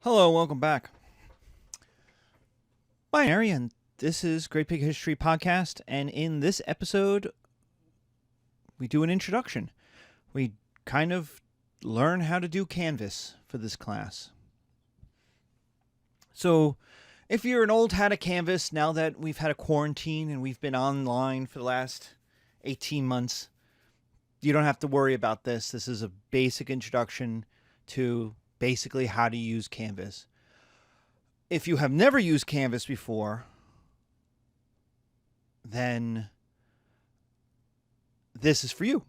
Hello, welcome back. Binary, and this is Great Big History Podcast. And in this episode, we do an introduction. We kind of learn how to do Canvas for this class. So, if you're an old hat at Canvas, now that we've had a quarantine and we've been online for the last 18 months, you don't have to worry about this. This is a basic introduction to basically how to use Canvas. If you have never used Canvas before, then this is for you.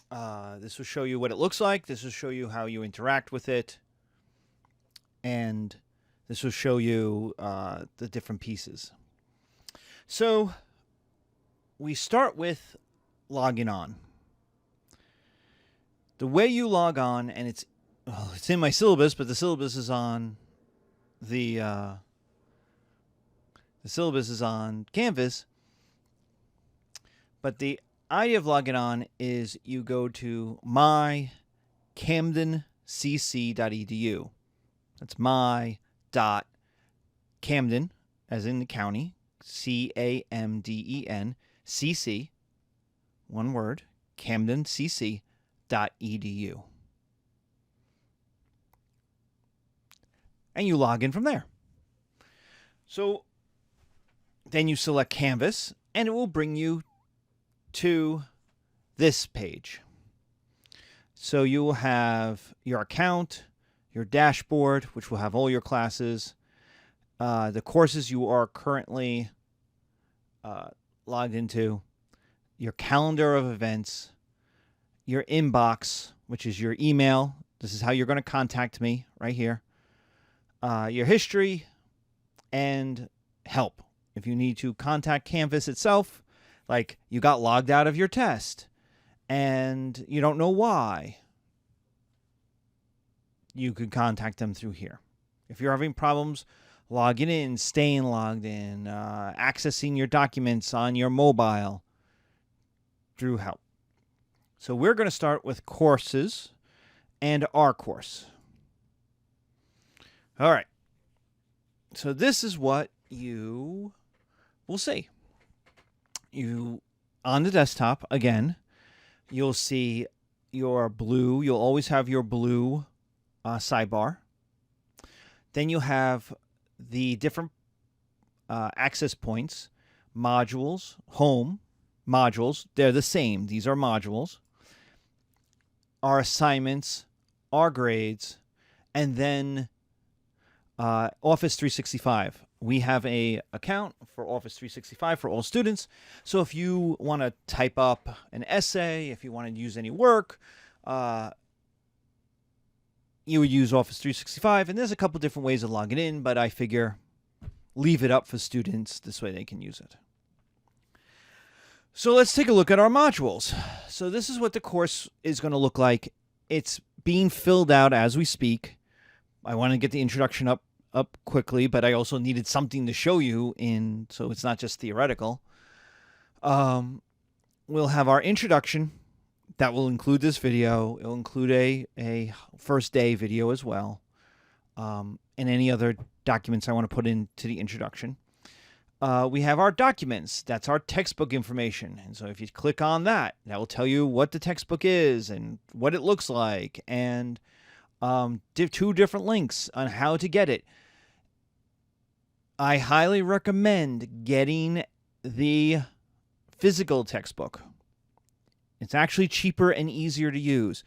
This will show you what it looks like. This will show you how you interact with it. And this will show you the different pieces. So we start with logging on. The way you log on, and it's in my syllabus, but the syllabus is on the syllabus is on Canvas. But the idea of logging on is you go to my.camdencc.edu. That's my.camden, as in the county, CAMDEN, CC, one word, camdencc.edu. And you log in from there. So then you select Canvas, and it will bring you to this page. So you will have your account, your dashboard, which will have all your classes, the courses you are currently logged into, your calendar of events, your inbox, which is your email. This is how you're going to contact me right here. Your history, and help. If you need to contact Canvas itself, like you got logged out of your test and you don't know why, you could contact them through here. If you're having problems logging in, staying logged in, accessing your documents on your mobile, through help. So we're going to start with courses and our course. All right. So this is what you will see. You, on the desktop, again, you'll see your blue. You'll always have your blue sidebar. Then you'll have the different access points, modules, home, modules. They're the same. These are modules. Our assignments, our grades, and then Office 365. We have a account for Office 365 for all students. So if you want to type up an essay, if you want to use any work, you would use Office 365. And there's a couple different ways of logging in, but I figure leave it up for students. This way they can use it. So let's take a look at our modules. So this is what the course is going to look like. It's being filled out as we speak. I want to get the introduction up quickly, but I also needed something to show you so it's not just theoretical. We'll have our introduction. That will include this video. It'll include a first day video as well, and any other documents I want to put into the introduction. We have our documents. That's our textbook information. And so if you click on that, that will tell you what the textbook is and what it looks like, and two different links on how to get it. I highly recommend getting the physical textbook. It's actually cheaper and easier to use.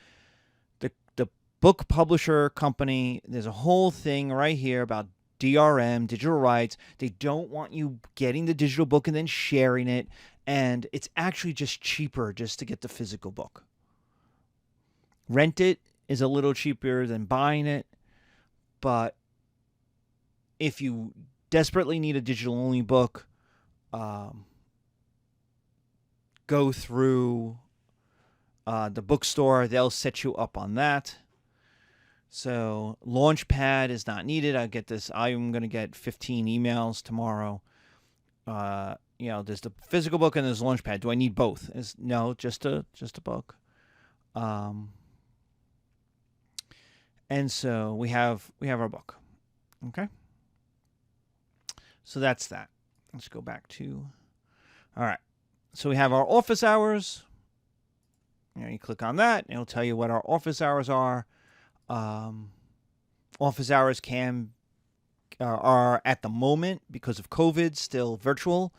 The book publisher company, there's a whole thing right here about DRM, digital rights. They don't want you getting the digital book and then sharing it. And it's actually just cheaper just to get the physical book. Rent it is a little cheaper than buying it, but if you desperately need a digital-only book, go through the bookstore. They'll set you up on that. So Launchpad is not needed. I'm going to get 15 emails tomorrow. There's the physical book and there's Launchpad. Do I need both? No, just a book. And so we have our book. Okay. So that's that. Let's go back to, all right. So we have our office hours. You click on that, and it'll tell you what our office hours are. Office hours are at the moment, because of COVID, still virtual.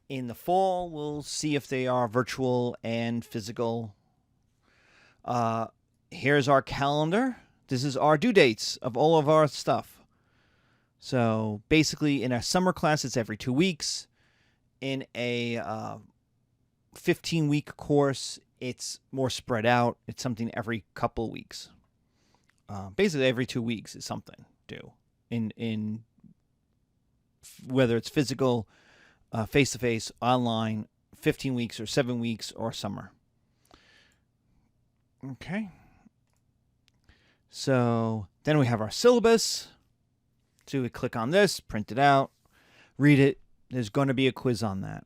In the fall, we'll see if they are virtual and physical. Here's our calendar. This is our due dates of all of our stuff. So basically, in a summer class, it's every 2 weeks. In a 15-week course, it's more spread out. It's something every couple weeks. Basically, every 2 weeks is something due. In whether it's physical, face-to-face, online, 15 weeks or 7 weeks or summer. Okay. So then we have our syllabus. So we click on this, print it out, read it. There's going to be a quiz on that.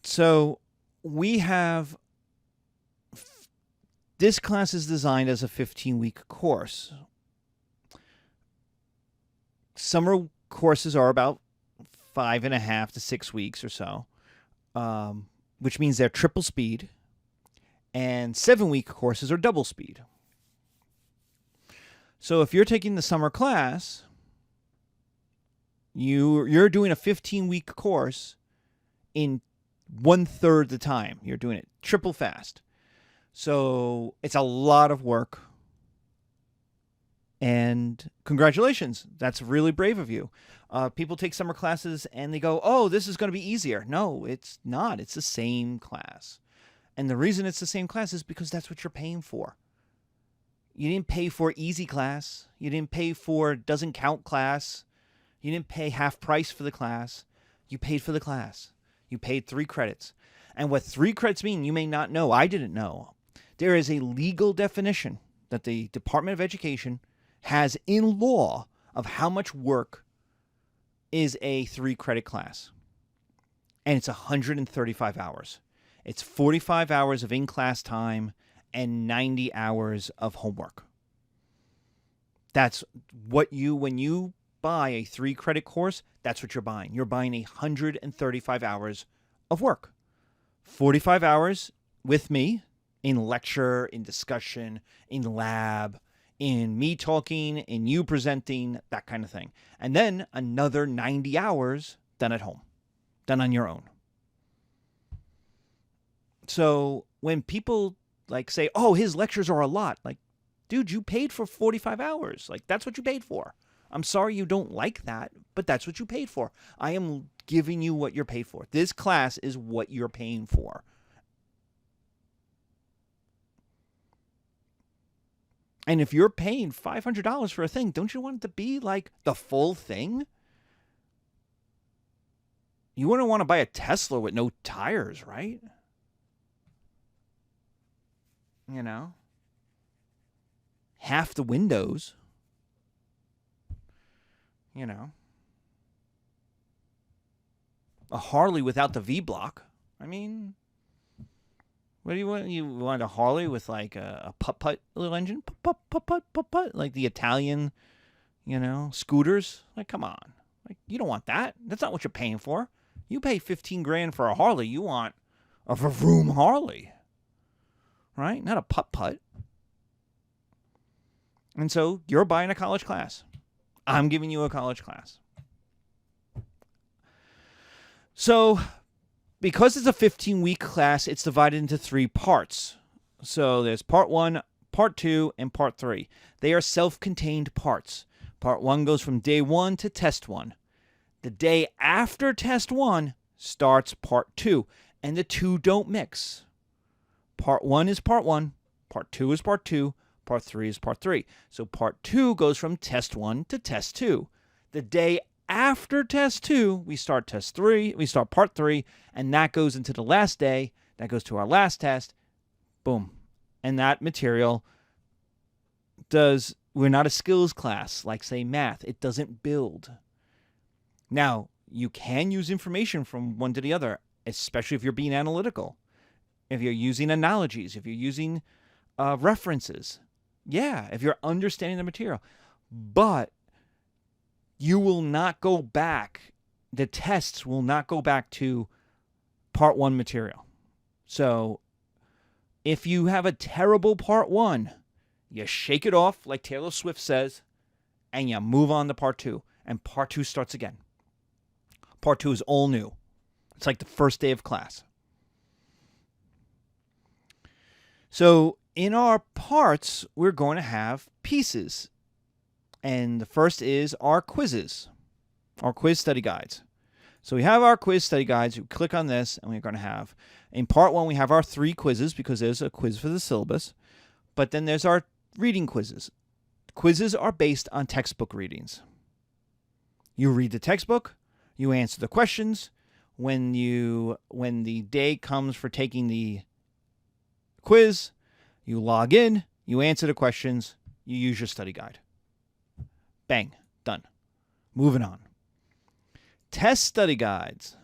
So we have, this class is designed as a 15-week course. Summer courses are about 5.5 to 6 weeks or so, which means they're triple speed, and 7-week courses are double speed. So if you're taking the summer class, you're doing a 15-week course in 1/3 the time. You're doing it triple fast. So it's a lot of work. And congratulations. That's really brave of you. People take summer classes and they go, oh, this is going to be easier. No, it's not. It's the same class. And the reason it's the same class is because that's what you're paying for. You didn't pay for easy class. You didn't pay for doesn't count class. You didn't pay half price for the class. You paid for the class. You paid 3 credits. And what 3 credits mean, you may not know. I didn't know. There is a legal definition that the Department of Education has in law of how much work is a 3-credit class. And it's 135 hours. It's 45 hours of in-class time and 90 hours of homework. That's what when you buy a 3-credit course, that's what you're buying. You're buying 135 hours of work. 45 hours with me in lecture, in discussion, in lab, in me talking, in you presenting, that kind of thing. And then another 90 hours done at home, done on your own. So when people say, oh, his lectures are a lot, dude, you paid for 45 hours. That's what you paid for. I'm sorry you don't like that, but that's what you paid for. I am giving you what you're paid for. This class is what you're paying for. And if you're paying $500 for a thing, don't you want it to be the full thing? You wouldn't want to buy a Tesla with no tires, right? You know? Half the windows. You know? A Harley without the V-block. I mean, what do you want? You want a Harley with a putt-putt little engine? Putt-putt, like the Italian, scooters? Come on. You don't want that. That's not what you're paying for. You pay $15,000 for a Harley. You want a vroom Harley. Right? Not a putt-putt. And so you're buying a college class. I'm giving you a college class. So because it's a 15-week class, it's divided into 3 parts. So there's part 1, part 2, and part 3. They are self-contained parts. Part 1 goes from day 1 to test 1. The day after test 1 starts part 2, and the 2 don't mix. Part 1 is part 1, part 2 is part 2, part 3 is part 3. So part 2 goes from test 1 to test 2. The day after test 2, we start test 3, we start part 3, and that goes into the last day. That goes to our last test. Boom. And that material we're not a skills class like, say, math. It doesn't build. Now, you can use information from one to the other, especially if you're being analytical. If you're using analogies, if you're using references. Yeah, if you're understanding the material. But you will not go back. The tests will not go back to part 1 material. So if you have a terrible part 1, you shake it off, like Taylor Swift says, and you move on to part 2. And part 2 starts again. Part 2 is all new. It's like the first day of class. So in our parts, we're going to have pieces. And the first is our quizzes, our quiz study guides. So we have our quiz study guides. You click on this, and we're going to have, in part 1, we have our 3 quizzes because there's a quiz for the syllabus. But then there's our reading quizzes. Quizzes are based on textbook readings. You read the textbook, you answer the questions. When the day comes for taking the quiz, you log in, you answer the questions, you use your study guide. Bang, done. Moving on. Test study guides.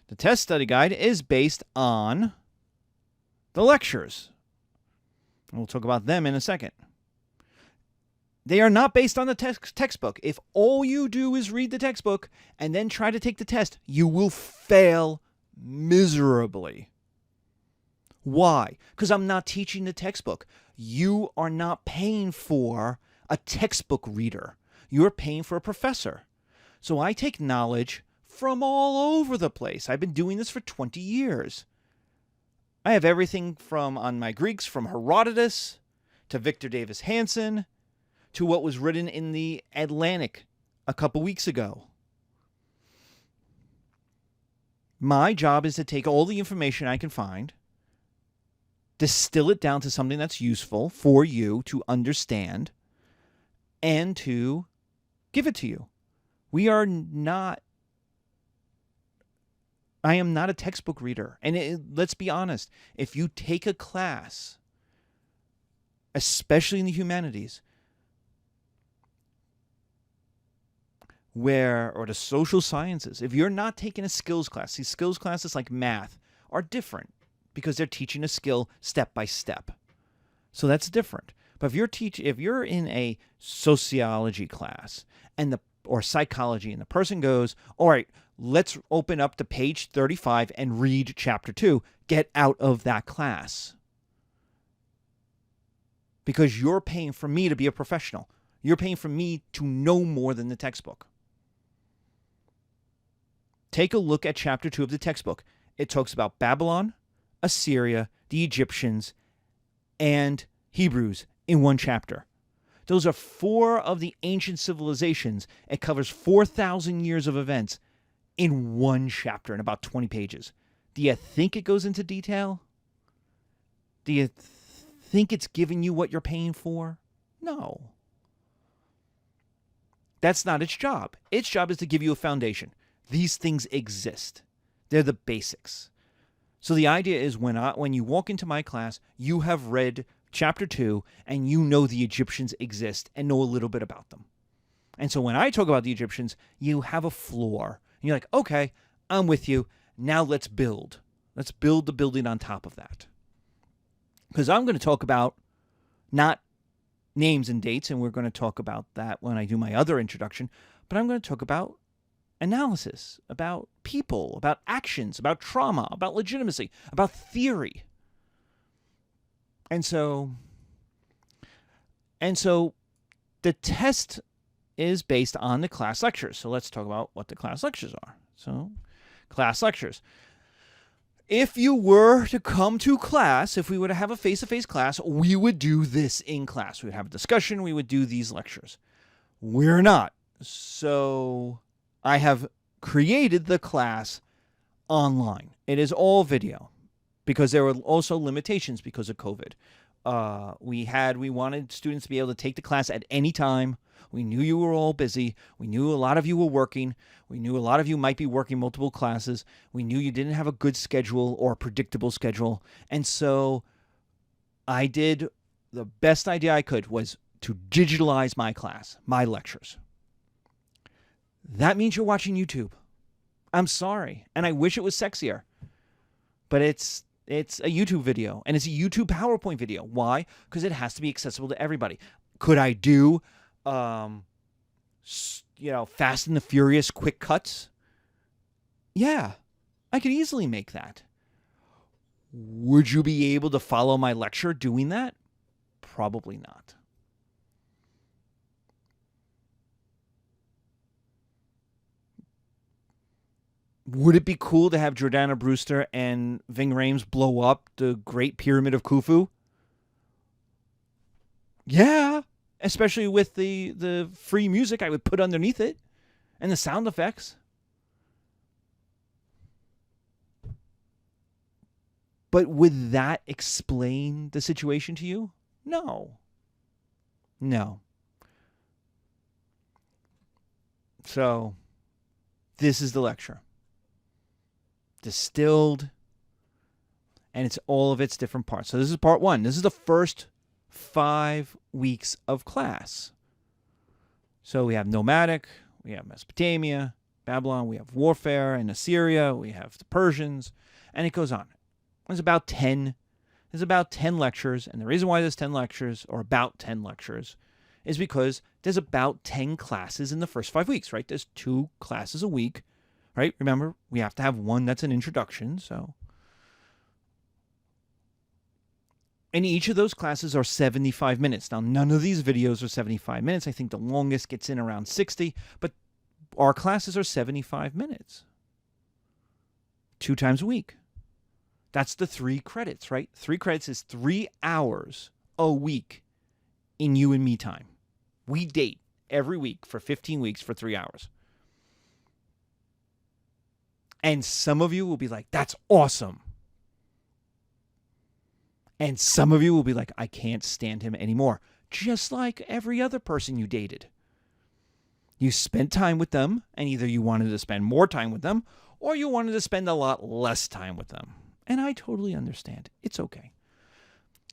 The test study guide is based on the lectures. We'll talk about them in a second. They are not based on the textbook. If all you do is read the textbook and then try to take the test, you will fail miserably. Why? Because I'm not teaching the textbook. You are not paying for a textbook reader. You're paying for a professor. So I take knowledge from all over the place. I've been doing this for 20 years. I have everything from, on my Greeks, from Herodotus to Victor Davis Hanson to what was written in the Atlantic a couple weeks ago. My job is to take all the information I can find, distill it down to something that's useful for you to understand, and to give it to you. I am not a textbook reader. And let's be honest, if you take a class, especially in the humanities, or the social sciences, if you're not taking a skills class, these skills classes like math are different because they're teaching a skill step by step. So that's different. But if you're in a sociology class or psychology, and the person goes, all right, let's open up to page 35 and read chapter 2, get out of that class. Because you're paying for me to be a professional. You're paying for me to know more than the textbook. Take a look at chapter 2 of the textbook. It talks about Babylon, Assyria, the Egyptians, and Hebrews in one chapter. Those are 4 of the ancient civilizations. It covers 4,000 years of events in one chapter in about 20 pages. Do you think it goes into detail? Do you think it's giving you what you're paying for? No. That's not its job. Its job is to give you a foundation. These things exist. They're the basics. So the idea is when you walk into my class, you have read chapter 2 and you know the Egyptians exist and know a little bit about them. And so when I talk about the Egyptians, you have a floor. And you're like, okay, I'm with you. Now let's build. Let's build the building on top of that. Because I'm going to talk about not names and dates, and we're going to talk about that when I do my other introduction, but I'm going to talk about analysis, about people, about actions, about trauma, about legitimacy, about theory. And so the test is based on the class lectures. So let's talk about what the class lectures are. So class lectures. If you were to come to class, if we were to have a face-to-face class, we would do this in class. We would have a discussion. We would do these lectures. We're not. So I have created the class online. It is all video because there were also limitations because of COVID. We wanted students to be able to take the class at any time. We knew you were all busy. We knew a lot of you were working. We knew a lot of you might be working multiple classes. We knew you didn't have a good schedule or a predictable schedule. And so I did the best idea I could was to digitalize my class, my lectures. That means you're watching YouTube. I'm sorry. And I wish it was sexier. But it's a YouTube video. And it's a YouTube PowerPoint video. Why? Because it has to be accessible to everybody. Could I do Fast and the Furious quick cuts? Yeah, I could easily make that. Would you be able to follow my lecture doing that? Probably not. Would it be cool to have Jordana Brewster and Ving Rhames blow up the Great Pyramid of Khufu? Yeah, especially with the free music I would put underneath it and the sound effects. But would that explain the situation to you? No. So, this is the lecture. Distilled, and it's all of its different parts. So this is part 1. This is the first 5 weeks of class. So we have nomadic, we have Mesopotamia, Babylon, we have warfare in Assyria, we have the Persians, and it goes on. There's about 10 lectures, and the reason why there's 10 lectures, or about 10 lectures, is because there's about 10 classes in the first 5 weeks, right? There's 2 classes a week. Right? Remember, we have to have one that's an introduction. So, and each of those classes are 75 minutes. Now, none of these videos are 75 minutes. I think the longest gets in around 60, but our classes are 75 minutes. 2 times a week. That's the 3 credits, right? 3 credits is 3 hours a week in you and me time. We date every week for 15 weeks for 3 hours. And some of you will be like, that's awesome. And some of you will be like, I can't stand him anymore. Just like every other person you dated. You spent time with them, and either you wanted to spend more time with them, or you wanted to spend a lot less time with them. And I totally understand. It's okay.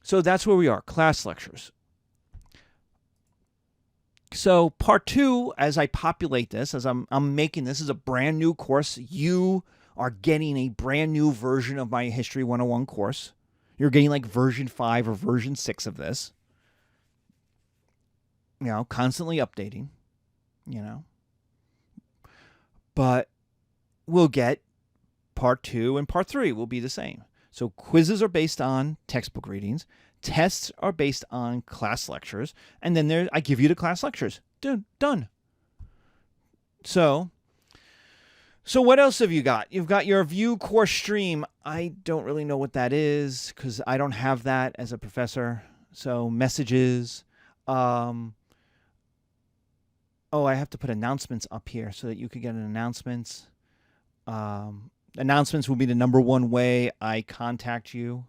So that's where we are, class lectures. So part 2, as I populate this, as I'm making this as a brand new course, you are getting a brand new version of my History 101 course. You're getting like version 5 or version 6 of this. Constantly updating, But we'll get part 2 and part 3 will be the same. So quizzes are based on textbook readings. Tests are based on class lectures, and then I give you the class lectures. Done. So what else have you got? You've got your view course stream. I don't really know what that is because I don't have that as a professor. So messages. I have to put announcements up here so that you could get an announcements. Announcements will be the number 1 way I contact you.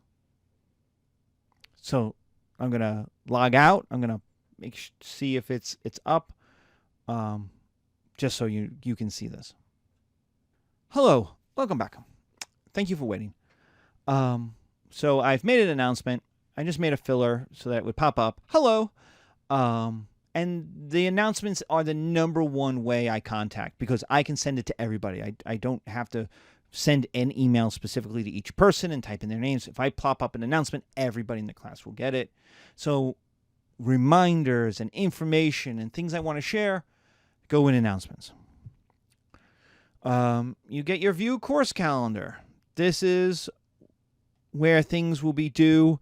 So I'm going to log out. I'm going to see if it's up, just so you can see this. Hello. Welcome back. Thank you for waiting. So I've made an announcement. I just made a filler so that it would pop up. Hello. And the announcements are the number 1 way I contact because I can send it to everybody. I don't have to send an email specifically to each person and type in their names. If I plop up an announcement, everybody in the class will get it. So reminders and information and things I want to share go in announcements. You get your view course calendar. This is where things will be due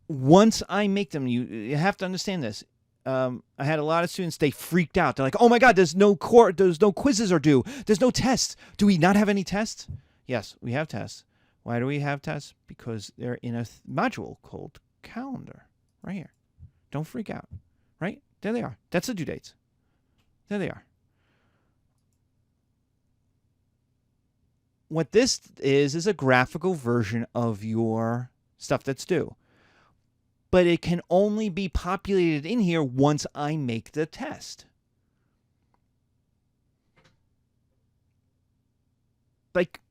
once I make them. You have to understand this. I had a lot of students, they freaked out. They're like, oh my God, there's no quizzes are due. There's no tests. Do we not have any tests? Yes, we have tests. Why do we have tests? Because they're in a module called calendar right here. Don't freak out, right? There they are. That's the due dates. There they are. What this is a graphical version of your stuff that's due. But it can only be populated in here once I make the test. Like,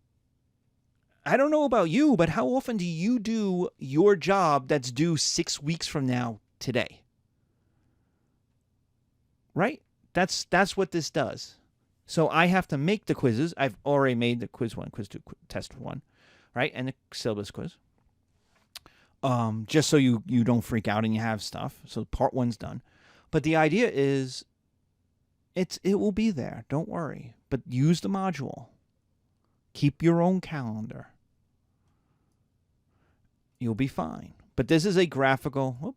I don't know about you, but how often do you do your job that's due 6 weeks from now today? Right? That's what this does. So I have to make the quizzes. I've already made the quiz 1, quiz 2, test 1, right? And the syllabus quiz. Just so you don't freak out and you have stuff. So part 1's done. But the idea is it will be there. Don't worry. But use the module. Keep your own calendar. You'll be fine. But this is a graphical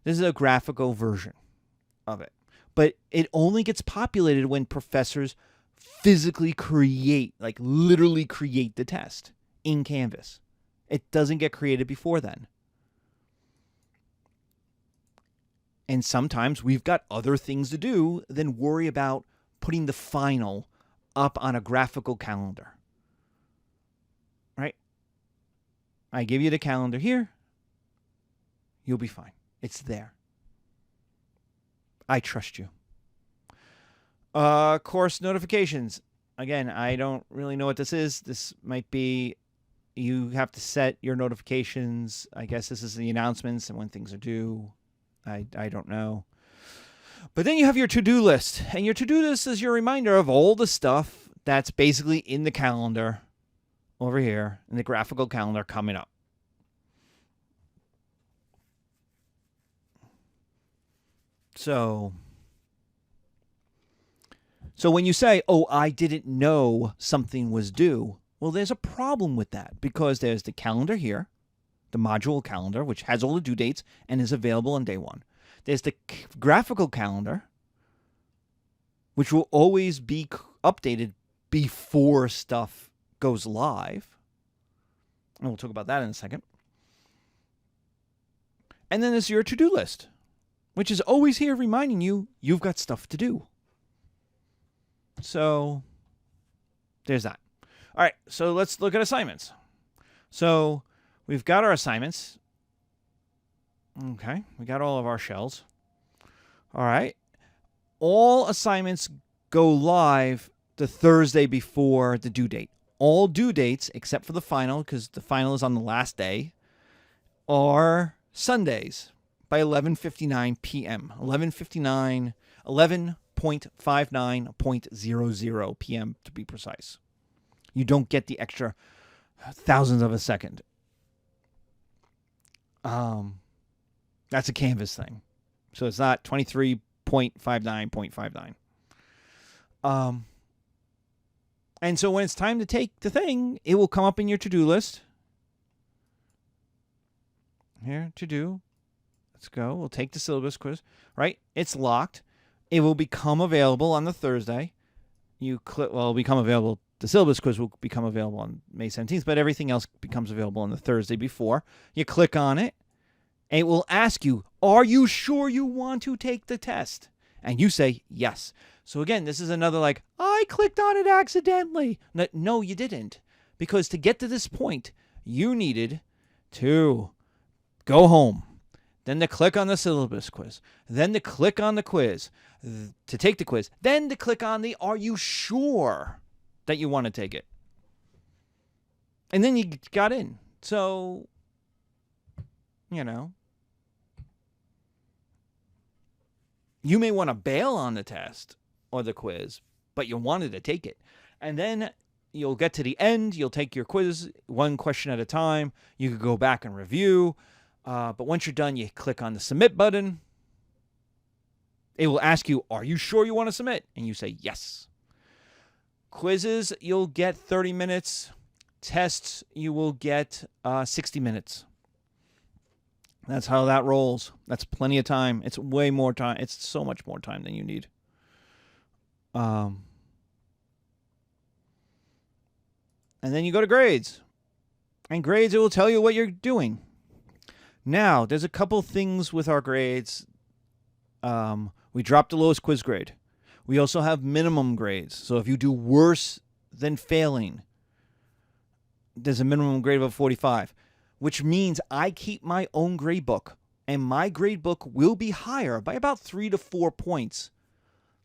version of it. But it only gets populated when professors physically create, like literally create the test in Canvas. It doesn't get created before then. And sometimes we've got other things to do than worry about putting the final up on a graphical calendar. Right? I give you the calendar here. You'll be fine. It's there. I trust you. Course notifications. Again, I don't really know what this is. This might be, you have to set your notifications. I guess this is the announcements and when things are due. I don't know. But then you have your to-do list. And your to-do list is your reminder of all the stuff that's basically in the calendar over here, in the graphical calendar coming up. So when you say, oh, I didn't know something was due, well, there's a problem with that because there's the calendar here, the module calendar, which has all the due dates and is available on day one. There's the graphical calendar, which will always be updated before stuff goes live. And we'll talk about that in a second. And then there's your to-do list, which is always here reminding you you've got stuff to do. So there's that. All right, so let's look at assignments. So we've got our assignments. Okay, we got all of our shells. All right. All assignments go live the Thursday before the due date. All due dates, except for the final, because the final is on the last day, are Sundays by 11:59 p.m. 11:59.00 p.m. to be precise. You don't get the extra thousandths of a second. That's a Canvas thing. So it's not 23.59.59. And so when it's time to take the thing, it will come up in your to-do list. Here, to do. Let's go. We'll take the syllabus quiz. Right? It's locked. It will become available on the Thursday. You click. Well, it'll become available. The syllabus quiz will become available on May 17th, but everything else becomes available on the Thursday before. You click on it, and it will ask you, are you sure you want to take the test? And you say yes. So again, this is another like, I clicked on it accidentally. No, you didn't. Because to get to this point, you needed to go home, then to click on the syllabus quiz, then to click on the quiz, to take the quiz, then to click on the are you sure that you want to take it? And then you got in. So, you know, you may want to bail on the test or the quiz, but you wanted to take it. And then you'll get to the end. You'll take your quiz one question at a time. You could go back and review. But once you're done, you click on the submit button. It will ask you, are you sure you want to submit? And you say yes. Quizzes, you'll get 30 minutes. Tests, you will get 60 minutes. That's how that rolls. That's plenty of time. It's way more time. It's so much more time than you need. And then you go to grades. And grades, it will tell you what you're doing. Now, there's a couple things with our grades. We dropped the lowest quiz grade. We also have minimum grades. So if you do worse than failing, there's a minimum grade of a 45, which means I keep my own grade book, and my grade book will be higher by about 3 to 4 points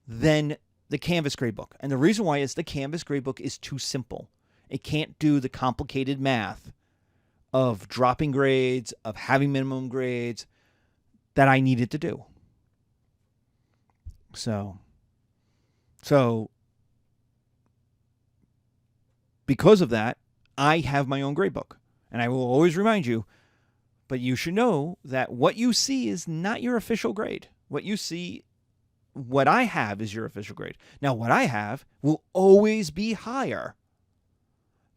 than the Canvas grade book. And the reason why is the Canvas grade book is too simple. It can't do the complicated math of dropping grades, of having minimum grades that I needed to do. So because of that, I have my own grade book. And I will always remind you, but you should know that what you see is not your official grade. What you see what I have is your official grade. Now, what I have will always be higher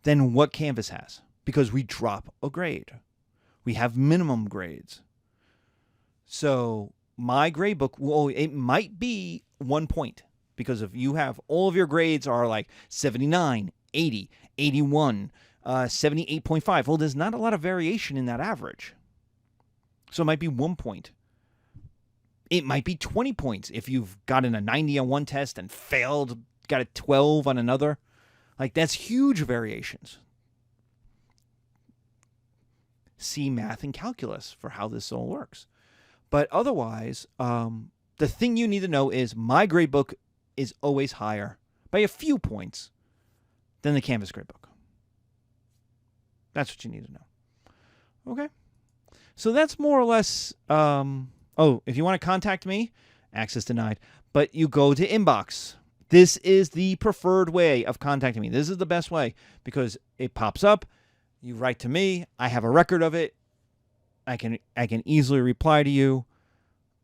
than what Canvas has because we drop a grade. We have minimum grades. So my grade book, it might be 1 point because if you have all of your grades are like 79, 80, 81, 78.5. Well, there's not a lot of variation in that average. So it might be 1 point. It might be 20 points if you've gotten a 90 on one test and failed, got a 12 on another. Like, that's huge variations. See math and calculus for how this all works. But otherwise, the thing you need to know is my gradebook is always higher by a few points than the Canvas gradebook. That's what you need to know. Okay? So that's more or less... if you want to contact me, access denied. But you go to inbox. This is the preferred way of contacting me. This is the best way because it pops up. You write to me. I have a record of it. I can easily reply to you.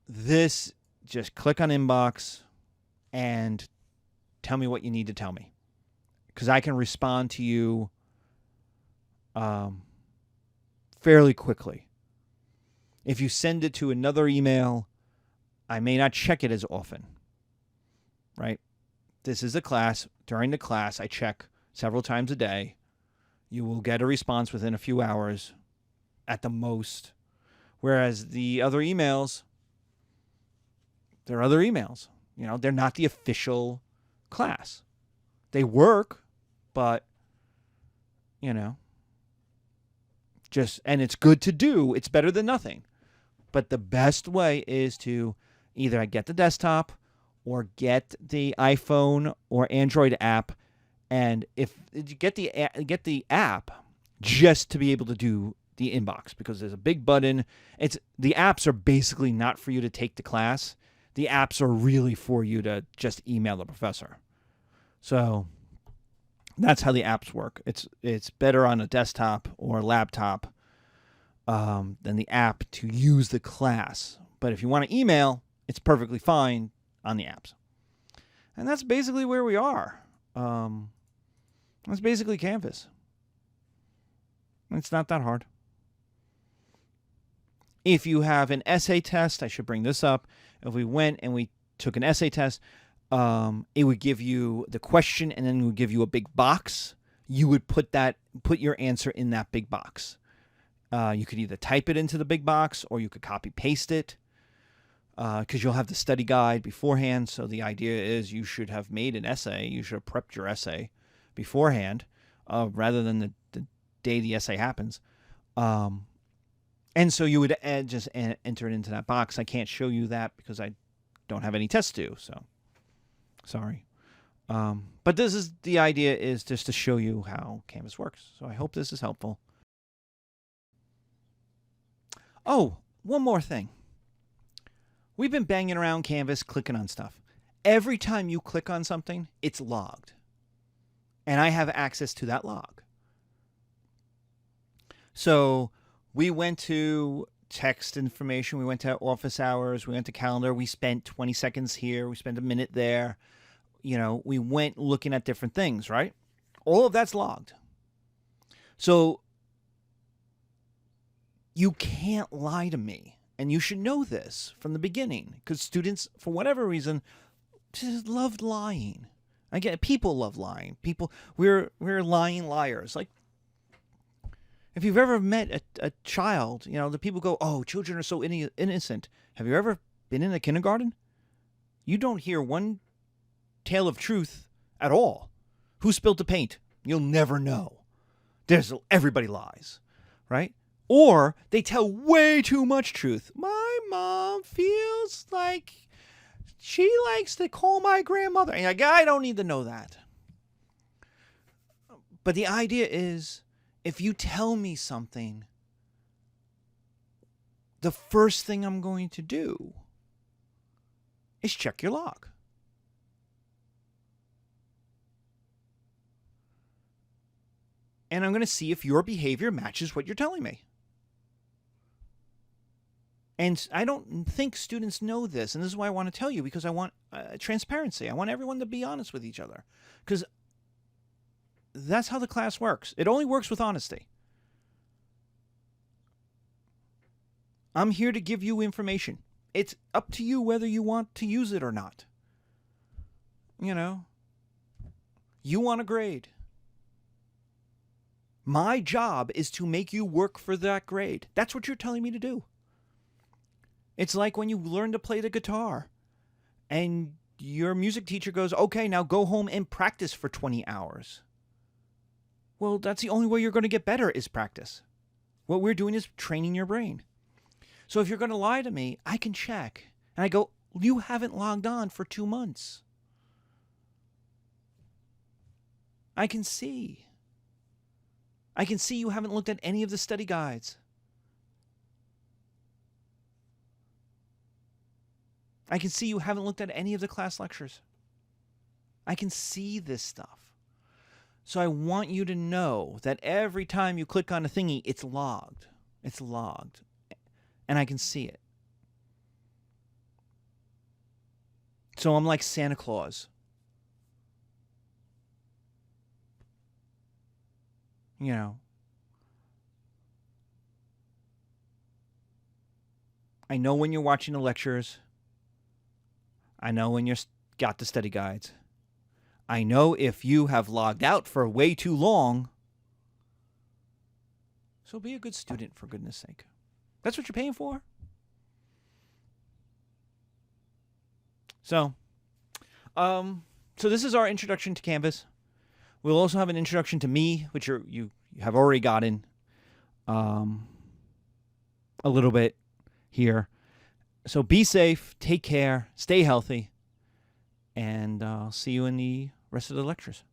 This, just click on inbox and tell me what you need to tell me. Because I can respond to you fairly quickly. If you send it to another email, I may not check it as often, right? This is a class. During the class, I check several times a day. You will get a response within a few hours at the most. Whereas the other emails, they're other emails. You know, they're not the official class. They work, but, you know, and it's good to do. It's better than nothing. But the best way is to either get the desktop or get the iPhone or Android app. And if you get the app just to be able to do the inbox because there's a big button. The apps are basically not for you to take the class. The apps are really for you to just email the professor. So that's how the apps work. It's better on a desktop or a laptop than the app to use the class. But if you want to email, it's perfectly fine on the apps. And that's basically where we are. That's basically Canvas. It's not that hard. If you have an essay test, I should bring this up. If we went and we took an essay test, it would give you the question and then it would give you a big box. You would put your answer in that big box. You could either type it into the big box or you could copy paste it because you'll have the study guide beforehand. So the idea is you should have made an essay. You should have prepped your essay beforehand rather than the day the essay happens. And so you would just enter it into that box. I can't show you that because I don't have any tests due. So sorry. But the idea is just to show you how Canvas works. So I hope this is helpful. Oh, one more thing. We've been banging around Canvas, clicking on stuff. Every time you click on something, it's logged. And I have access to that log. So we went to text information. We went to office hours. We went to calendar. We spent 20 seconds here. We spent a minute there. You know, we went looking at different things, right? All of that's logged. So you can't lie to me. And you should know this from the beginning because students, for whatever reason, just loved lying. I get people love lying. We're lying liars. Like, if you've ever met a child, you know, the people go, oh, children are so innocent. Have you ever been in a kindergarten? You don't hear one tale of truth at all. Who spilled the paint? You'll never know. Everybody lies, right? Or they tell way too much truth. My mom feels like she likes to call my grandmother. And like, I don't need to know that. But the idea is, if you tell me something, the first thing I'm going to do is check your log. And I'm going to see if your behavior matches what you're telling me. And I don't think students know this, and this is why I want to tell you, because I want transparency. I want everyone to be honest with each other, because that's how the class works. It only works with honesty. I'm here to give you information. It's up to you whether you want to use it or not. You know, you want a grade. My job is to make you work for that grade. That's what you're telling me to do. It's like when you learn to play the guitar and your music teacher goes, okay, now go home and practice for 20 hours. Well, that's the only way you're going to get better is practice. What we're doing is training your brain. So if you're going to lie to me, I can check. And I go, you haven't logged on for 2 months. I can see. I can see you haven't looked at any of the study guides. I can see you haven't looked at any of the class lectures. I can see this stuff. So I want you to know that every time you click on a thingy, it's logged. It's logged. And I can see it. So I'm like Santa Claus. You know. I know when you're watching the lectures. I know when you've got the study guides. I know if you have logged out for way too long. So be a good student, for goodness sake. That's what you're paying for. So this is our introduction to Canvas. We'll also have an introduction to me, which you have already gotten a little bit here. So be safe, take care, stay healthy, and I'll see you in the rest of the lectures.